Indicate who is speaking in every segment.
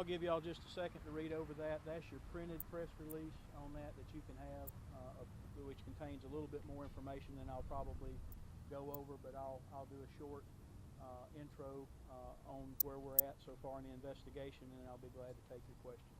Speaker 1: I'll give y'all just a second to read over that. That's your printed press release on that you can have, which contains a little bit more information than I'll probably go over, but I'll do a short intro on where we're at so far in the investigation, and I'll be glad to take your questions.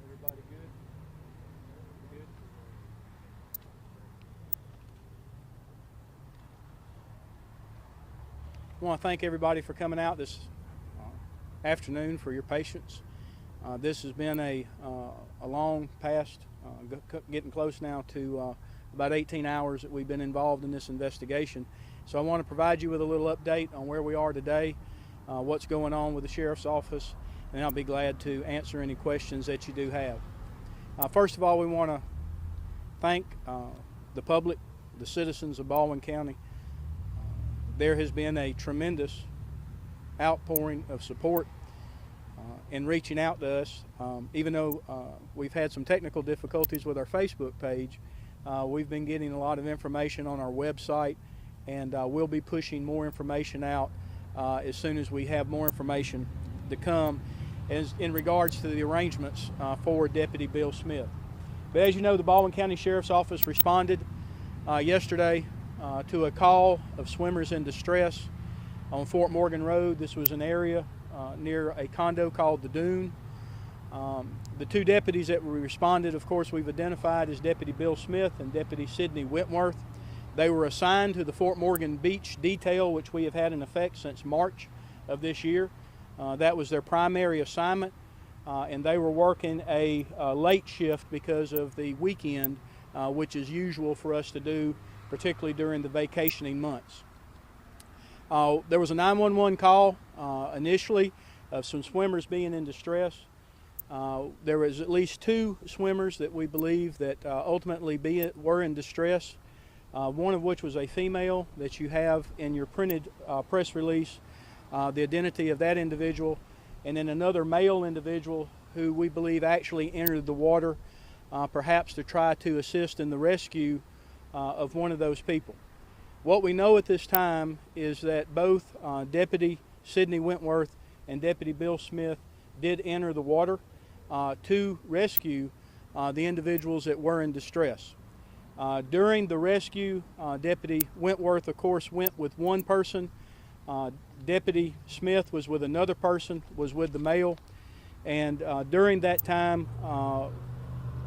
Speaker 1: Everybody good? Good? I want to thank everybody for coming out this afternoon, for your patience. This has been a long past, getting close now to about 18 hours that we've been involved in this investigation. So I want to provide you with a little update on where we are today, what's going on with the Sheriff's Office, and I'll be glad to answer any questions that you do have. First of all, we want to thank the public, the citizens of Baldwin County. There has been a tremendous outpouring of support in reaching out to us. Even though we've had some technical difficulties with our Facebook page, we've been getting a lot of information on our website, and we'll be pushing more information out as soon as we have more information to come in regards to the arrangements for Deputy Bill Smith. But as you know, the Baldwin County Sheriff's Office responded yesterday to a call of swimmers in distress on Fort Morgan Road. This was an area near a condo called the Dune. The two deputies that responded, of course, we've identified as Deputy Bill Smith and Deputy Sidney Wentworth. They were assigned to the Fort Morgan Beach detail, which we have had in effect since March of this year. That was their primary assignment, and they were working a late shift because of the weekend, which is usual for us to do, particularly during the vacationing months. There was a 911 call initially of some swimmers being in distress. There was at least 2 swimmers that we believe that ultimately were in distress, one of which was a female that you have in your printed press release, the identity of that individual, and then another male individual who we believe actually entered the water, perhaps to try to assist in the rescue of one of those people. What we know at this time is that both Deputy Sidney Wentworth and Deputy Bill Smith did enter the water to rescue the individuals that were in distress. During the rescue, Deputy Wentworth, of course, went with one person. Deputy Smith was with another person, was with the male. And during that time,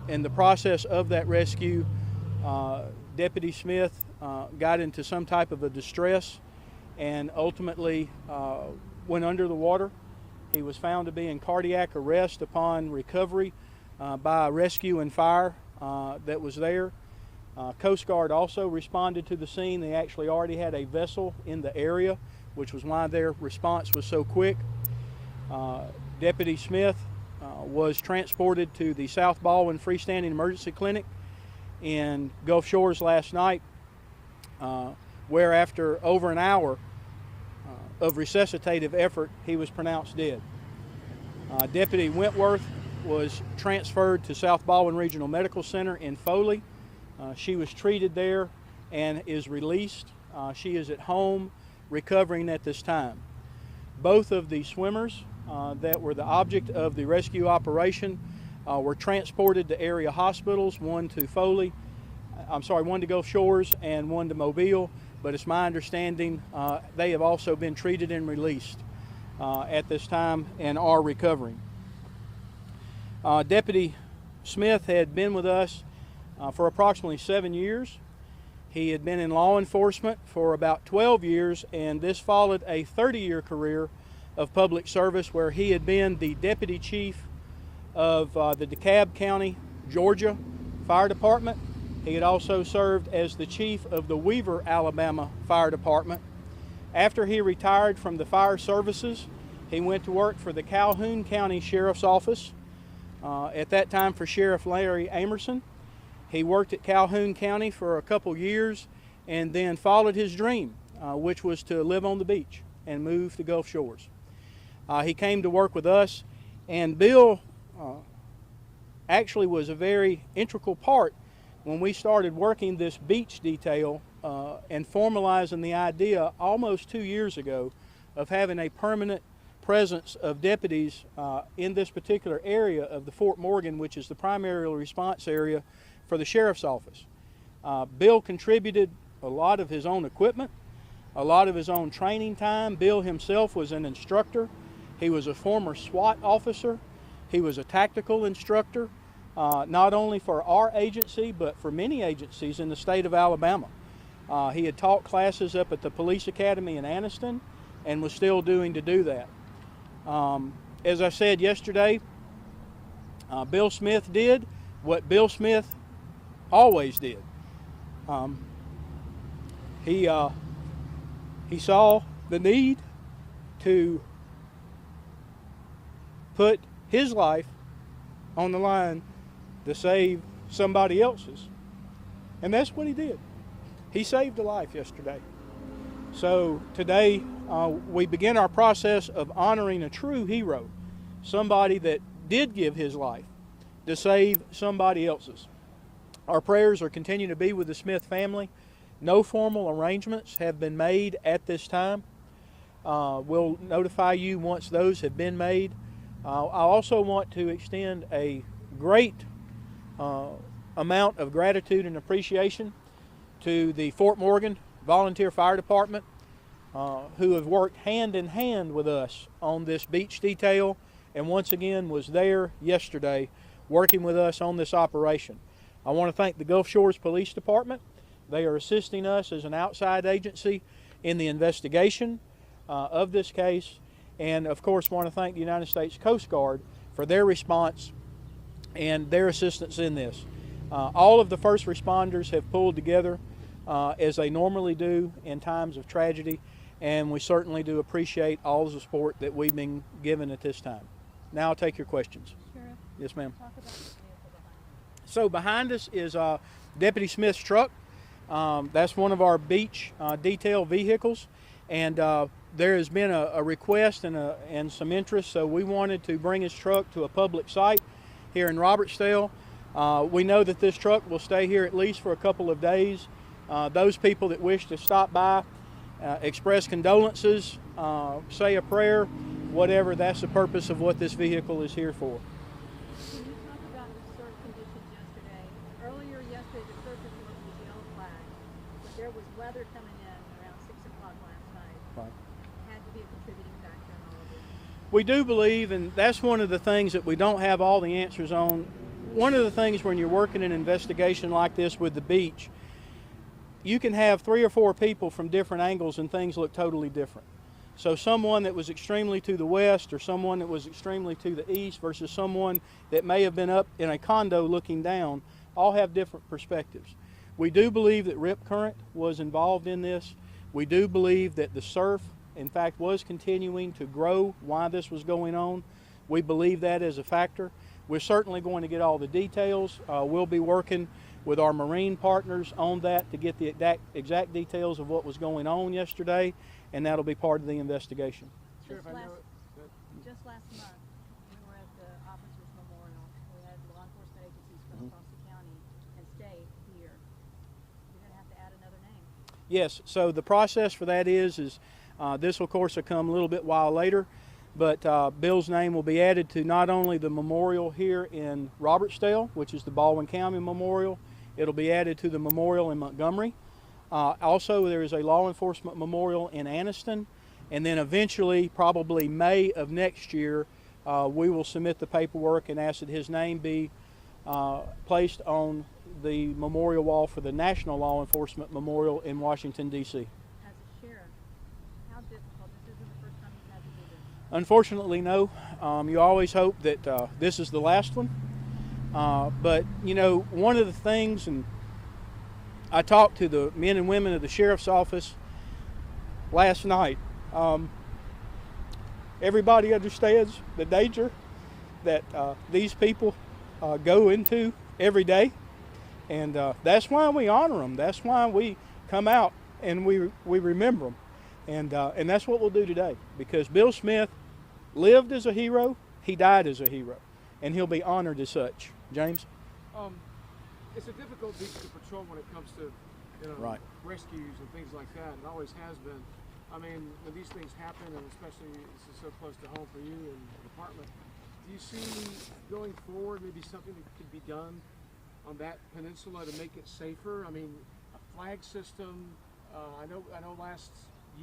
Speaker 1: in the process of that rescue, Deputy Smith got into some type of a distress and ultimately went under the water. He was found to be in cardiac arrest upon recovery by a rescue and fire that was there. Coast Guard also responded to the scene. They actually already had a vessel in the area, which was why their response was so quick. Deputy Smith was transported to the South Baldwin Freestanding Emergency Clinic in Gulf Shores last night, where after over an hour of resuscitative effort, he was pronounced dead. Deputy Wentworth was transferred to South Baldwin Regional Medical Center in Foley. She was treated there and is released. She is at home recovering at this time. Both of the swimmers that were the object of the rescue operation were transported to area hospitals, one to Gulf Shores and one to Mobile, but it's my understanding they have also been treated and released at this time and are recovering. Deputy Smith had been with us for approximately 7 years. He had been in law enforcement for about 12 years, and this followed a 30-year career of public service where he had been the deputy chief of the DeKalb County, Georgia Fire Department. He had also served as the chief of the Weaver, Alabama Fire Department. After he retired from the fire services, he went to work for the Calhoun County Sheriff's Office, at that time for Sheriff Larry Amerson. He worked at Calhoun County for a couple years and then followed his dream, which was to live on the beach and move to Gulf Shores. He came to work with us, and Bill actually was a very integral part when we started working this beach detail and formalizing the idea almost 2 years ago of having a permanent presence of deputies in this particular area of the Fort Morgan, which is the primary response area for the Sheriff's Office. Bill contributed a lot of his own equipment, a lot of his own training time. Bill himself was an instructor. He was a former SWAT officer. He was a tactical instructor, not only for our agency, but for many agencies in the state of Alabama. He had taught classes up at the Police Academy in Anniston and was still doing to do that. As I said yesterday, Bill Smith did what Bill Smith always did. He saw the need to put his life on the line to save somebody else's. And that's what he did. He saved a life yesterday. So today we begin our process of honoring a true hero, somebody that did give his life to save somebody else's. Our prayers are continuing to be with the Smith family. No formal arrangements have been made at this time. We'll notify you once those have been made. I also want to extend a great amount of gratitude and appreciation to the Fort Morgan Volunteer Fire Department, who have worked hand in hand with us on this beach detail, and once again was there yesterday working with us on this operation. I want to thank the Gulf Shores Police Department. They are assisting us as an outside agency in the investigation of this case, and of course want to thank the United States Coast Guard for their response and their assistance in this. All of the first responders have pulled together as they normally do in times of tragedy, and we certainly do appreciate all the support that we've been given at this time. Now I'll take your questions.
Speaker 2: Sheriff,
Speaker 1: yes, ma'am.
Speaker 2: Talk about the vehicle behind you.
Speaker 1: So behind us is Deputy Smith's truck. That's one of our beach detail vehicles, and there has been a request and some interest, so we wanted to bring his truck to a public site here in Robertsdale. We know that this truck will stay here at least for a couple of days. Those people that wish to stop by, express condolences, say a prayer, whatever, that's the purpose of what this vehicle is here for.
Speaker 2: Can you talk about the surf conditions yesterday? Earlier yesterday, the surf report was yellow flag, but there was weather coming in around 6 o'clock last night.
Speaker 1: Right.
Speaker 2: Had to be a contributing factor in all of this.
Speaker 1: We do believe, and that's one of the things that we don't have all the answers on. One of the things when you're working an investigation like this with the beach, you can have 3 or 4 people from different angles and things look totally different. So someone that was extremely to the west or someone that was extremely to the east versus someone that may have been up in a condo looking down all have different perspectives. We do believe that rip current was involved in this. We do believe that the surf, in fact, was continuing to grow while this was going on. We believe that as a factor. We're certainly going to get all the details. We'll be working with our marine partners on that to get the exact details of what was going on yesterday, and that'll be part of the investigation.
Speaker 2: Just last month, we were at the Officers Memorial. We had law enforcement agencies from across the county and state here. You're going to have to add another name.
Speaker 1: Yes, so the process for that is this will, of course, will come a little bit while later, but Bill's name will be added to not only the memorial here in Robertsdale, which is the Baldwin County Memorial, it'll be added to the memorial in Montgomery. Also, there is a law enforcement memorial in Anniston, and then eventually, probably May of next year, we will submit the paperwork and ask that his name be placed on the memorial wall for the National Law Enforcement Memorial in Washington, D.C.
Speaker 2: As a sheriff, how difficult? This isn't the first time you've had to do this.
Speaker 1: Unfortunately, no. You always hope that this is the last one. But, you know, one of the things, and I talked to the men and women of the sheriff's office last night, everybody understands the danger that these people go into every day, and that's why we honor them. That's why we come out and we remember them, and that's what we'll do today, because Bill Smith lived as a hero, he died as a hero, and he'll be honored as such. James?
Speaker 3: It's a difficult beach to patrol when it comes to, you know,
Speaker 1: right,
Speaker 3: rescues and things like that. It always has been. I mean, when these things happen, and especially this is so close to home for you and the department, do you see going forward maybe something that could be done on that peninsula to make it safer? I mean, a flag system. I know last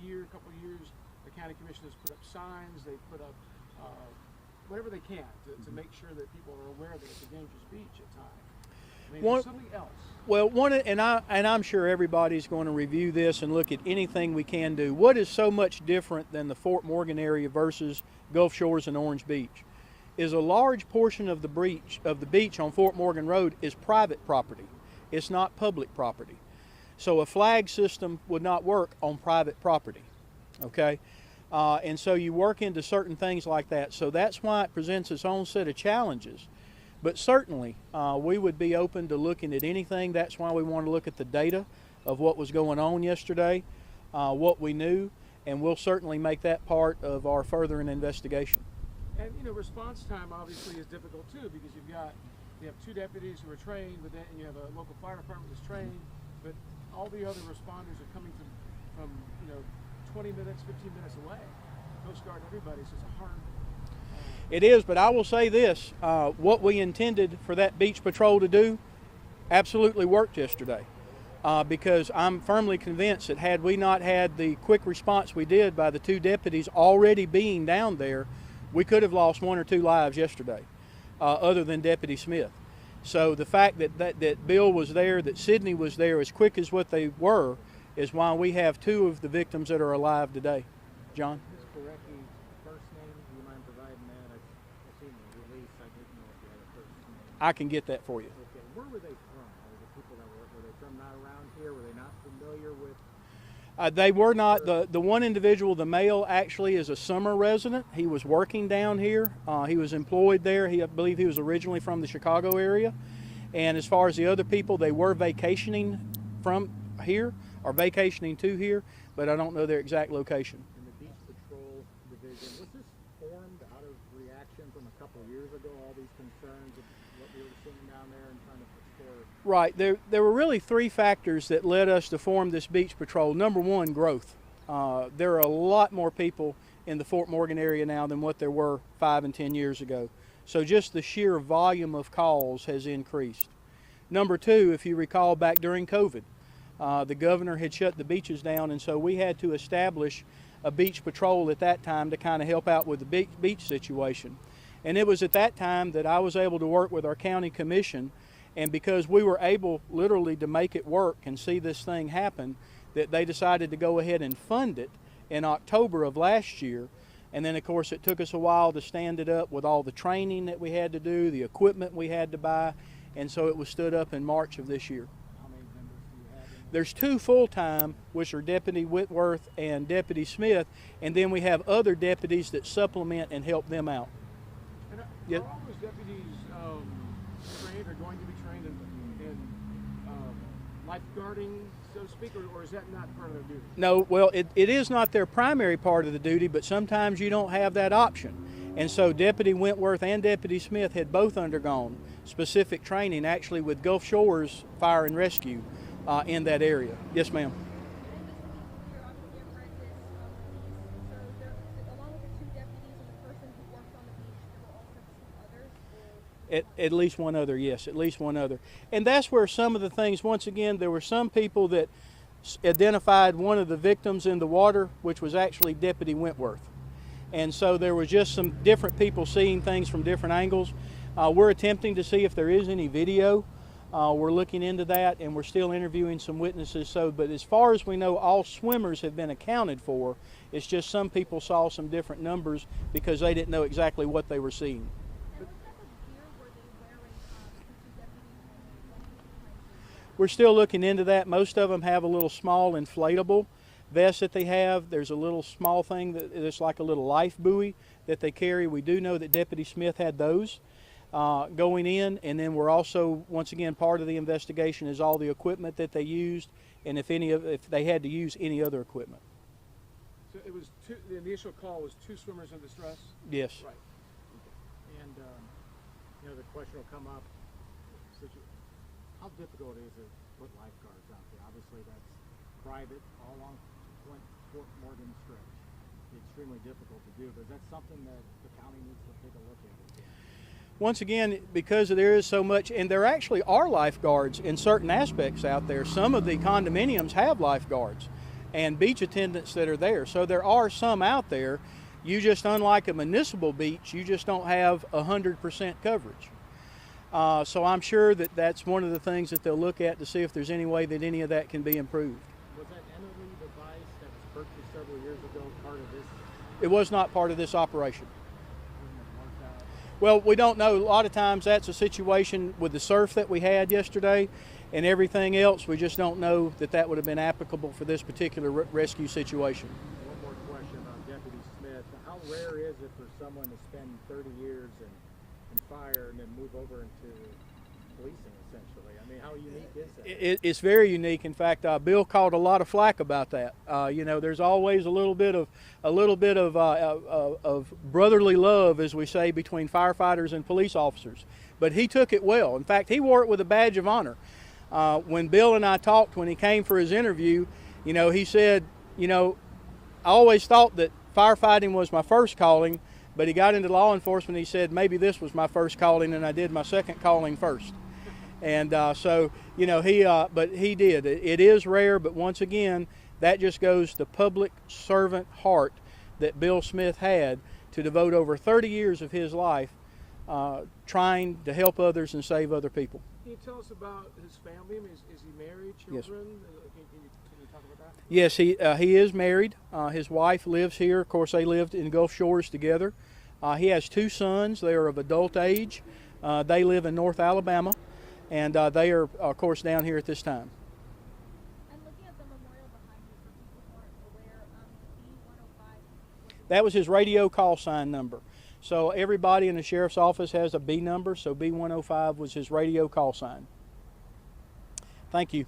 Speaker 3: year, a couple of years, the county commission has put up signs. They put up whatever they can to make sure that people are aware that it's a dangerous beach at times. I mean, something else.
Speaker 1: Well, I'm sure everybody's going to review this and look at anything we can do. What is so much different than the Fort Morgan area versus Gulf Shores and Orange Beach is a large portion of the beach on Fort Morgan Road is private property. It's not public property. So a flag system would not work on private property, okay? And so you work into certain things like that. So that's why it presents its own set of challenges. But certainly, we would be open to looking at anything. That's why we want to look at the data of what was going on yesterday, what we knew, and we'll certainly make that part of our further investigation.
Speaker 3: And, you know, response time obviously is difficult too, because you have 2 deputies who are trained, but then you have a local fire department that's trained, but all the other responders are coming from you know, 20 minutes, 15 minutes away. Coast Guard, everybody, so it's a hard.
Speaker 1: It is, but I will say this, what we intended for that beach patrol to do absolutely worked yesterday. Because I'm firmly convinced that had we not had the quick response we did by the 2 deputies already being down there, we could have lost 1 or 2 lives yesterday, other than Deputy Smith. So the fact that Bill was there, that Sydney was there as quick as what they were, is why we have 2 of the victims that are alive today. John?
Speaker 4: Ms. Korecki's first name, do you mind providing that? I've seen the release. I didn't know if you had a first name.
Speaker 1: I can get that for you.
Speaker 4: Okay. Where were they from? The people that were they from not around here? Were they not familiar with?
Speaker 1: They were not. The one individual, the male, actually is a summer resident. He was working down here. He was employed there. I believe he was originally from the Chicago area. And as far as the other people, they were vacationing from here or vacationing to here, but I don't know their exact location.
Speaker 4: In the Beach Patrol Division, was this formed out of reaction from a couple of years ago, all these concerns of what we were seeing down there and trying to explore?
Speaker 1: Right. There were really 3 factors that led us to form this beach patrol. Number 1, growth. There are a lot more people in the Fort Morgan area now than what there were 5 and 10 years ago. So just the sheer volume of calls has increased. Number 2, if you recall back during COVID, the governor had shut the beaches down, and so we had to establish a beach patrol at that time to kind of help out with the beach situation. And it was at that time that I was able to work with our county commission, and because we were able literally to make it work and see this thing happen, that they decided to go ahead and fund it in October of last year. And then of course it took us a while to stand it up with all the training that we had to do, the equipment we had to buy, and so it was stood up in March of this year.
Speaker 4: How many members do you have in there?
Speaker 1: There's 2 full-time, which are Deputy Whitworth and Deputy Smith, and then we have other deputies that supplement and help them out.
Speaker 3: And are
Speaker 1: Yep.
Speaker 3: all those deputies trained or going to be trained in lifeguarding, so to speak, or is that not part of their duty?
Speaker 1: No, well, it is not their primary part of the duty, but sometimes you don't have that option. And so Deputy Wentworth and Deputy Smith had both undergone specific training, actually with Gulf Shores Fire and Rescue in that area. Yes, ma'am. At least one other, yes, at least one other. And that's where some of the things, once again, there were some people that identified one of the victims in the water, which was actually Deputy Wentworth. And so there was just some different people seeing things from different angles. We're attempting to see if there is any video. We're looking into that, and we're still interviewing some witnesses. But as far as we know, all swimmers have been accounted for. It's just some people saw some different numbers because they didn't know exactly what they were seeing. We're still looking into that. Most of them have a little small inflatable vest that they have. There's a little small thing that's like a little life buoy that they carry. We do know that Deputy Smith had those going in, and then we're also, once again, part of the investigation is all the equipment that they used, and if they had to use any other equipment.
Speaker 3: So it was the initial call was 2 swimmers in distress?
Speaker 1: Yes.
Speaker 3: Right.
Speaker 4: And the question will come up. How difficult is it to put lifeguards out there? Obviously, that's private all along Fort Morgan stretch. It's extremely difficult to do, but that's something that the county needs to take a look at.
Speaker 1: Once again, because there is so much, and there actually are lifeguards in certain aspects out there. Some of the condominiums have lifeguards and beach attendants that are there. So there are some out there. You just, unlike a municipal beach, you just don't have 100% coverage. So I'm sure that that's one of the things that they'll look at to see if there's any way that any of that can be improved.
Speaker 4: Was that Emily device that was purchased several years ago part of this?
Speaker 1: It was not part of this operation. Well, we don't know. A lot of times that's a situation with the surf that we had yesterday and everything else. We just don't know that that would have been applicable for this particular rescue situation.
Speaker 4: One more question on Deputy Smith. How rare is it for someone to spend 30 years in fire and then move over into policing, essentially? I mean, how unique is that?
Speaker 1: It's very unique. In fact, Bill caught a lot of flack about that. There's always a little bit of brotherly love, as we say, between firefighters and police officers. But he took it well. In fact, he wore it with a badge of honor. When Bill and I talked, when he came for his interview, he said, I always thought that firefighting was my first calling, but he got into law enforcement. He said, maybe this was my first calling, and I did my second calling first. And so, you know, but he did. It is rare, but once again, that just goes to public servant heart that Bill Smith had to devote over 30 years of his life trying to help others and save other people.
Speaker 3: Can you tell us about his family? I mean, is he married, children?
Speaker 1: Yes.
Speaker 3: Can you talk about that?
Speaker 1: Yes, he is married. His wife lives here. Of course, they lived in Gulf Shores together. He has 2 sons. They are of adult age. They live in North Alabama, and they are, of course, down here at this time.
Speaker 2: I'm looking at the memorial behind you for people who aren't aware. B105.
Speaker 1: That was his radio call sign number. So everybody in the sheriff's office has a B number, so B105 was his radio call sign. Thank you.